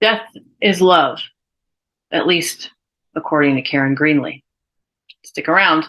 Death is love, at least according to Karen Greenlee. Stick around.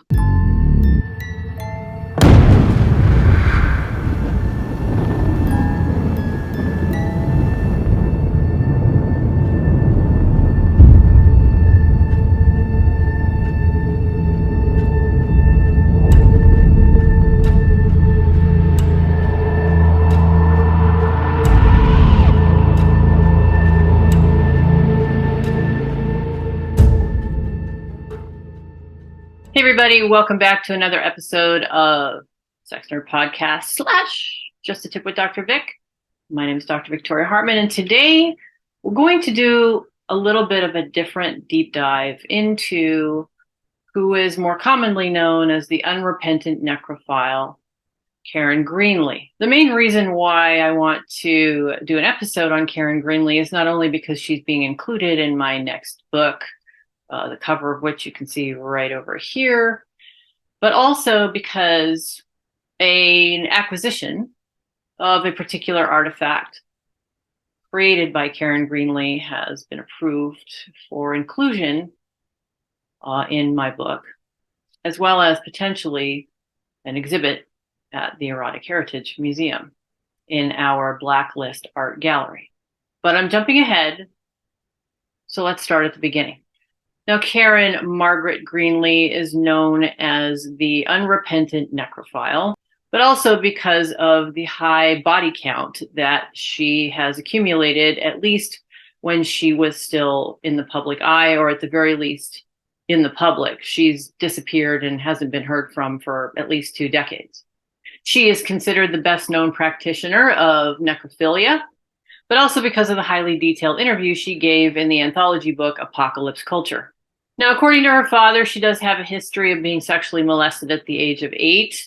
Hey everybody, welcome back to another episode of Sex Nerd Podcast / Just a Tip with Dr. Vic. My name is Dr. Victoria Hartman, and today we're going to do a little bit of a different deep dive into who is more commonly known as the unrepentant necrophile, Karen Greenlee. The main reason why I want to do an episode on Karen Greenlee is not only because she's being included in my next book, the cover of which you can see right over here, but also because an acquisition of a particular artifact created by Karen Greenlee has been approved for inclusion in my book, as well as potentially an exhibit at the Erotic Heritage Museum in our Blacklist Art Gallery. But I'm jumping ahead, so let's start at the beginning. Now, Karen Margaret Greenlee is known as the unrepentant necrophile, but also because of the high body count that she has accumulated, at least when she was still in the public eye, or at the very least in the public. She's disappeared and hasn't been heard from for at least 2 decades. She is considered the best known practitioner of necrophilia, but also because of the highly detailed interview she gave in the anthology book Apocalypse Culture. Now, according to her father, she does have a history of being sexually molested at the age of 8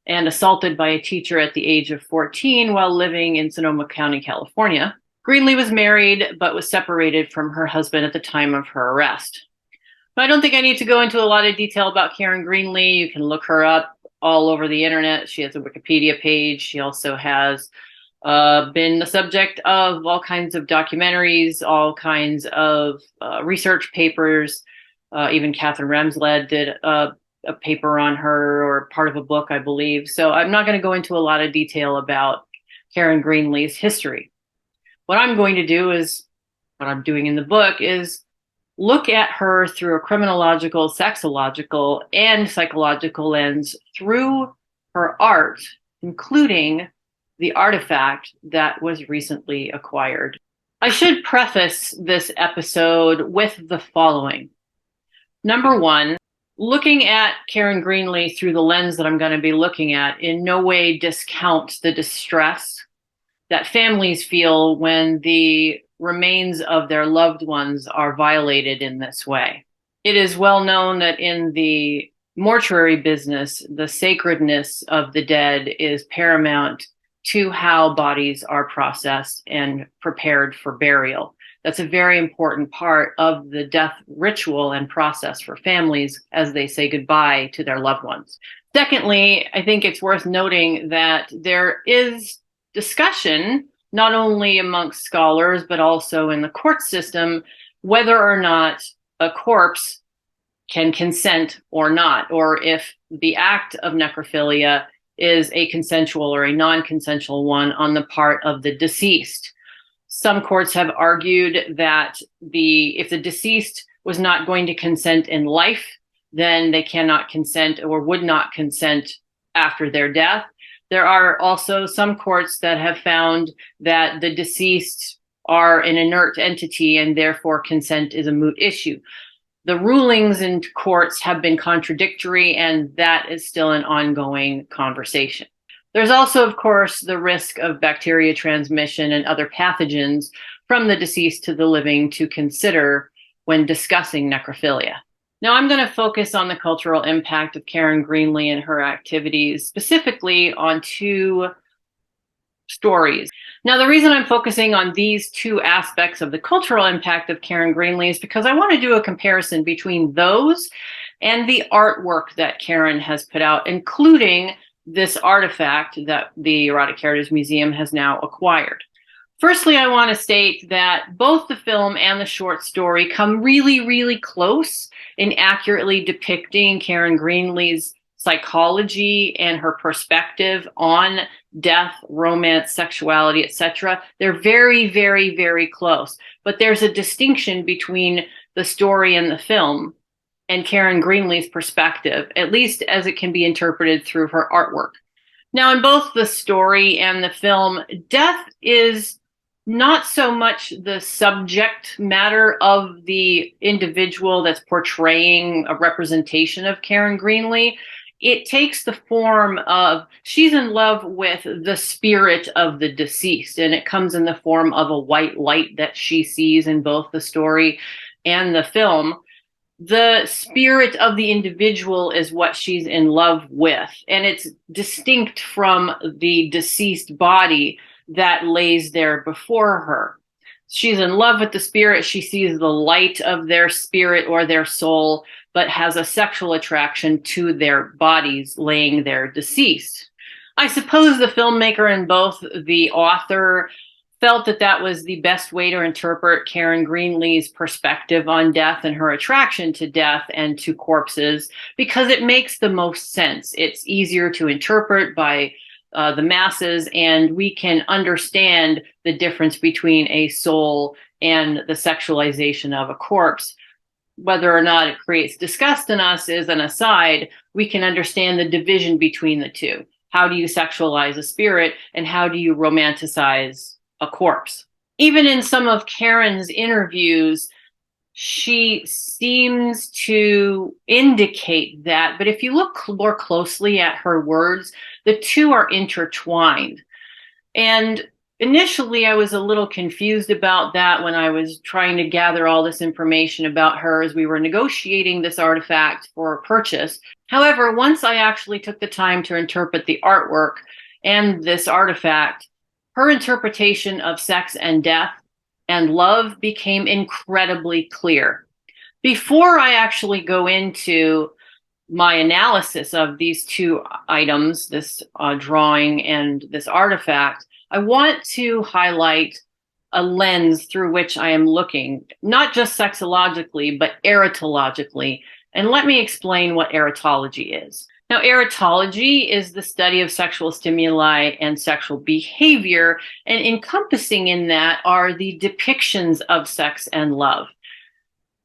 and assaulted by a teacher at the age of 14 while living in Sonoma County, California. Greenlee was married, but was separated from her husband at the time of her arrest. But I don't think I need to go into a lot of detail about Karen Greenlee. You can look her up all over the internet. She has a Wikipedia page. She also has been the subject of all kinds of documentaries, all kinds of research papers. Even Catherine Ramsled did a paper on her, or part of a book, I believe. So I'm not going to go into a lot of detail about Karen Greenlee's history. What I'm going to do is, what I'm doing in the book, is look at her through a criminological, sexological, and psychological lens through her art, including the artifact that was recently acquired. I should preface this episode with the following. Number one, looking at Karen Greenlee through the lens that I'm going to be looking at in no way discounts the distress that families feel when the remains of their loved ones are violated in this way. It is well known that in the mortuary business, the sacredness of the dead is paramount to how bodies are processed and prepared for burial. That's a very important part of the death ritual and process for families as they say goodbye to their loved ones. Secondly, I think it's worth noting that there is discussion, not only amongst scholars, but also in the court system, whether or not a corpse can consent or not, or if the act of necrophilia is a consensual or a non-consensual one on the part of the deceased. Some courts have argued that if the deceased was not going to consent in life, then they cannot consent or would not consent after their death. There are also some courts that have found that the deceased are an inert entity and therefore consent is a moot issue. The rulings in courts have been contradictory, and that is still an ongoing conversation. There's also, of course, the risk of bacteria transmission and other pathogens from the deceased to the living to consider when discussing necrophilia. Now, I'm going to focus on the cultural impact of Karen Greenlee and her activities, specifically on 2 stories. Now, the reason I'm focusing on these 2 aspects of the cultural impact of Karen Greenlee is because I want to do a comparison between those and the artwork that Karen has put out, including this artifact that the Erotic Heritage Museum has now acquired. Firstly, I want to state that both the film and the short story come really, really close in accurately depicting Karen Greenlee's psychology and her perspective on death, romance, sexuality, etc. They're very, very, very close. But there's a distinction between the story and the film and Karen Greenlee's perspective, at least as it can be interpreted through her artwork. Now, in both the story and the film, death is not so much the subject matter of the individual that's portraying a representation of Karen Greenlee. It takes the form of she's in love with the spirit of the deceased, and it comes in the form of a white light that she sees in both the story and the film. The spirit of the individual is what she's in love with, and it's distinct from the deceased body that lays there before her. She's in love with the spirit. She sees the light of their spirit or their soul, but has a sexual attraction to their bodies laying there deceased. I suppose the filmmaker and both the author felt that that was the best way to interpret Karen Greenlee's perspective on death and her attraction to death and to corpses, because it makes the most sense. It's easier to interpret by the masses, and we can understand the difference between a soul and the sexualization of a corpse. Whether or not it creates disgust in us is an aside. We can understand the division between the two. How do you sexualize a spirit, and how do you romanticize a corpse? Even in some of Karen's interviews, she seems to indicate that, but if you look more closely at her words, the two are intertwined. And initially, I was a little confused about that when I was trying to gather all this information about her as we were negotiating this artifact for purchase. However, once I actually took the time to interpret the artwork and this artifact, her interpretation of sex and death and love became incredibly clear. Before I actually go into my analysis of these two items, this drawing and this artifact, I want to highlight a lens through which I am looking, not just sexologically, but eratologically. And let me explain what eratology is. Now, eratology is the study of sexual stimuli and sexual behavior, and encompassing in that are the depictions of sex and love.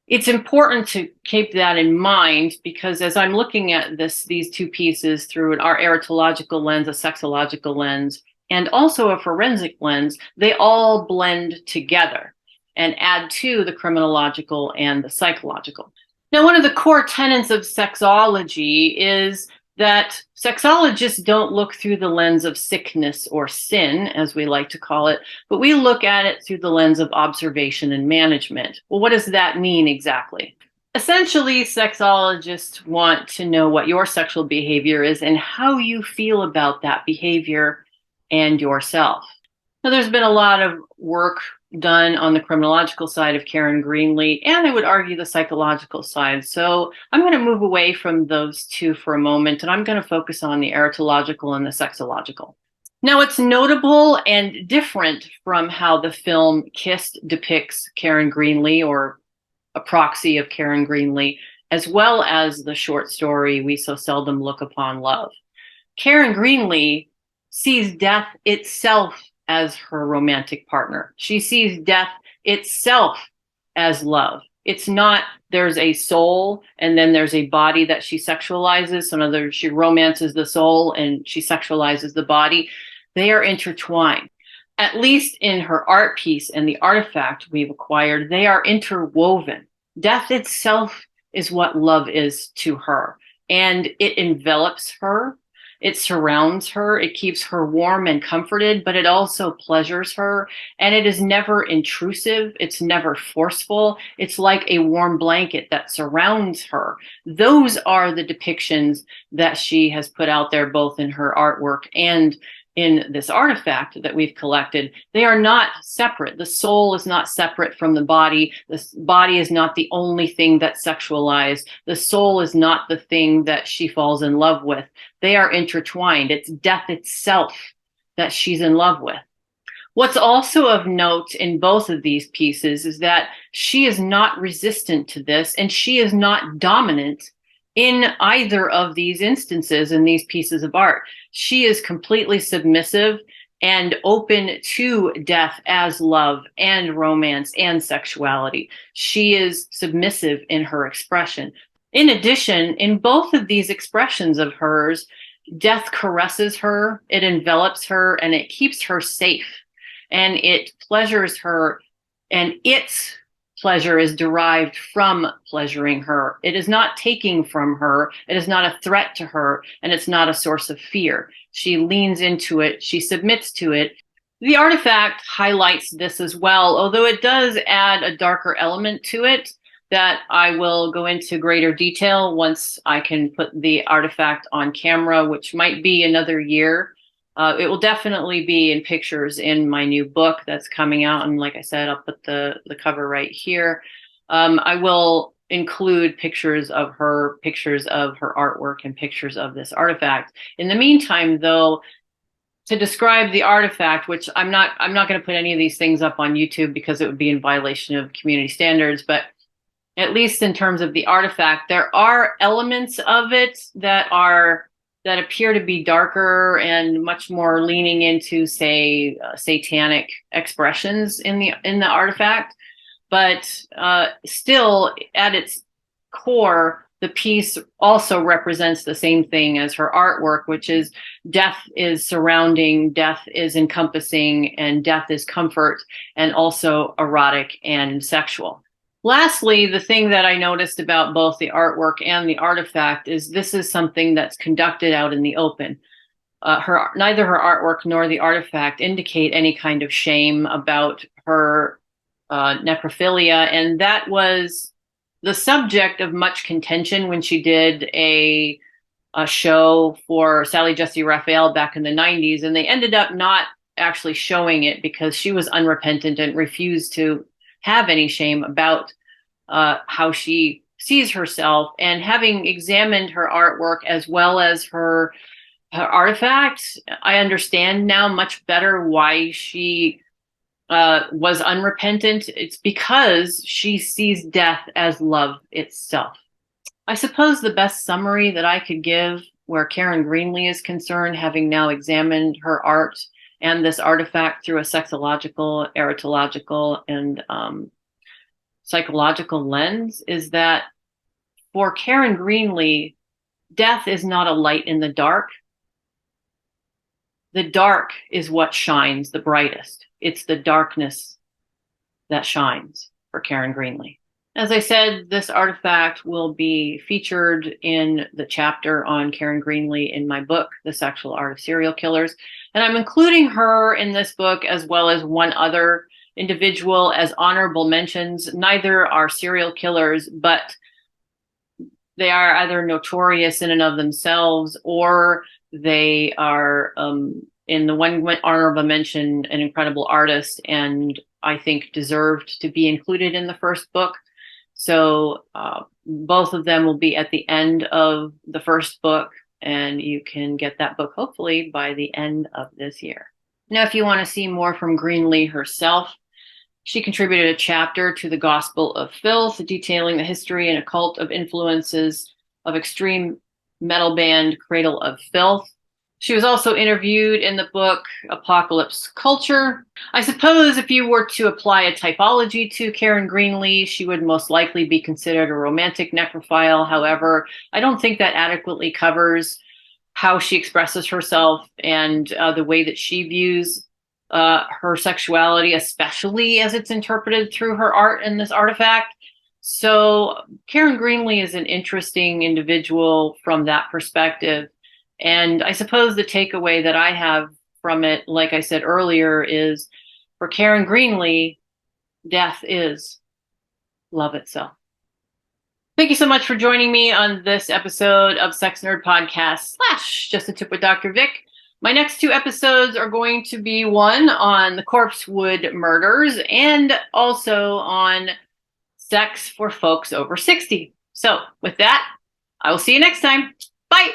It's important to keep that in mind, because as I'm looking at these two pieces through our eratological lens, a sexological lens, and also a forensic lens, they all blend together and add to the criminological and the psychological. Now, one of the core tenets of sexology is that sexologists don't look through the lens of sickness or sin, as we like to call it, but we look at it through the lens of observation and management. Well, what does that mean exactly? Essentially, sexologists want to know what your sexual behavior is and how you feel about that behavior and yourself. Now, there's been a lot of work done on the criminological side of Karen Greenlee, and I would argue the psychological side. So I'm going to move away from those two for a moment, and I'm going to focus on the eratological and the sexological. Now, it's notable and different from how the film Kissed depicts Karen Greenlee, or a proxy of Karen Greenlee, as well as the short story We So Seldom Look Upon Love. Karen Greenlee sees death itself as her romantic partner. She sees death itself as love. It's not there's a soul and then there's a body that she sexualizes. So in other words, she romances the soul and she sexualizes the body. They are intertwined. At least in her art piece and the artifact we've acquired, they are interwoven. Death itself is what love is to her, and it envelops her. It surrounds her, it keeps her warm and comforted, but it also pleasures her, and it is never intrusive, it's never forceful. It's like a warm blanket that surrounds her. Those are the depictions that she has put out there, both in her artwork and in this artifact that we've collected. They are not separate. The soul is not separate from the body. The body is not the only thing that's sexualized. The soul is not the thing that she falls in love with. They are intertwined. It's death itself that she's in love with. What's also of note in both of these pieces is that she is not resistant to this, and she is not dominant in either of these instances in these pieces of art. She is completely submissive and open to death as love and romance and sexuality. She is submissive in her expression. In addition, in both of these expressions of hers, death caresses her, it envelops her, and it keeps her safe. And it pleasures her, and its pleasure is derived from pleasuring her. It is not taking from her. It is not a threat to her, and it's not a source of fear. She leans into it. She submits to it. The artifact highlights this as well, although it does add a darker element to it that I will go into greater detail once I can put the artifact on camera, which might be another year. It will definitely be in pictures in my new book that's coming out. And like I said, I'll put the cover right here. I will include pictures of her artwork, and pictures of this artifact. In the meantime, though, to describe the artifact, which I'm not going to put any of these things up on YouTube because it would be in violation of community standards, but at least in terms of the artifact, there are elements of it that appear to be darker and much more leaning into, say, satanic expressions in the artifact. But still, at its core, the piece also represents the same thing as her artwork, which is death is surrounding, death is encompassing, and death is comfort, and also erotic and sexual. Lastly, the thing that I noticed about both the artwork and the artifact is this is something that's conducted out in the open. Neither her artwork nor the artifact indicate any kind of shame about her necrophilia, and that was the subject of much contention when she did a show for Sally Jesse Raphael back in the 90s, and they ended up not actually showing it because she was unrepentant and refused to have any shame about how she sees herself. And having examined her artwork as well as her artifact, I understand now much better why she was unrepentant. It's because she sees death as love itself. I suppose the best summary that I could give where Karen Greenlee is concerned, having now examined her art and this artifact through a sexological, erotological, and psychological lens, is that for Karen Greenlee, death is not a light in the dark. The dark is what shines the brightest. It's the darkness that shines for Karen Greenlee. As I said, this artifact will be featured in the chapter on Karen Greenlee in my book, The Sexual Art of Serial Killers. And I'm including her in this book as well as one other individual as honorable mentions. Neither are serial killers, but they are either notorious in and of themselves, or they are, in the one honorable mention, an incredible artist, and I think deserved to be included in the first book. So both of them will be at the end of the first book, and you can get that book hopefully by the end of this year. Now, if you want to see more from Greenlee herself, she contributed a chapter to the Gospel of Filth, detailing the history and occult of influences of extreme metal band Cradle of Filth. She was also interviewed in the book Apocalypse Culture. I suppose if you were to apply a typology to Karen Greenlee, she would most likely be considered a romantic necrophile. However, I don't think that adequately covers how she expresses herself and the way that she views her sexuality, especially as it's interpreted through her art in this artifact. So Karen Greenlee is an interesting individual from that perspective. And I suppose the takeaway that I have from it, like I said earlier, is for Karen Greenlee, death is love itself. Thank you so much for joining me on this episode of Sex Nerd Podcast / Just a Tip with Dr. Vic. My next two episodes are going to be one on the Corpsewood murders and also on sex for folks over 60. So with that, I will see you next time. Bye.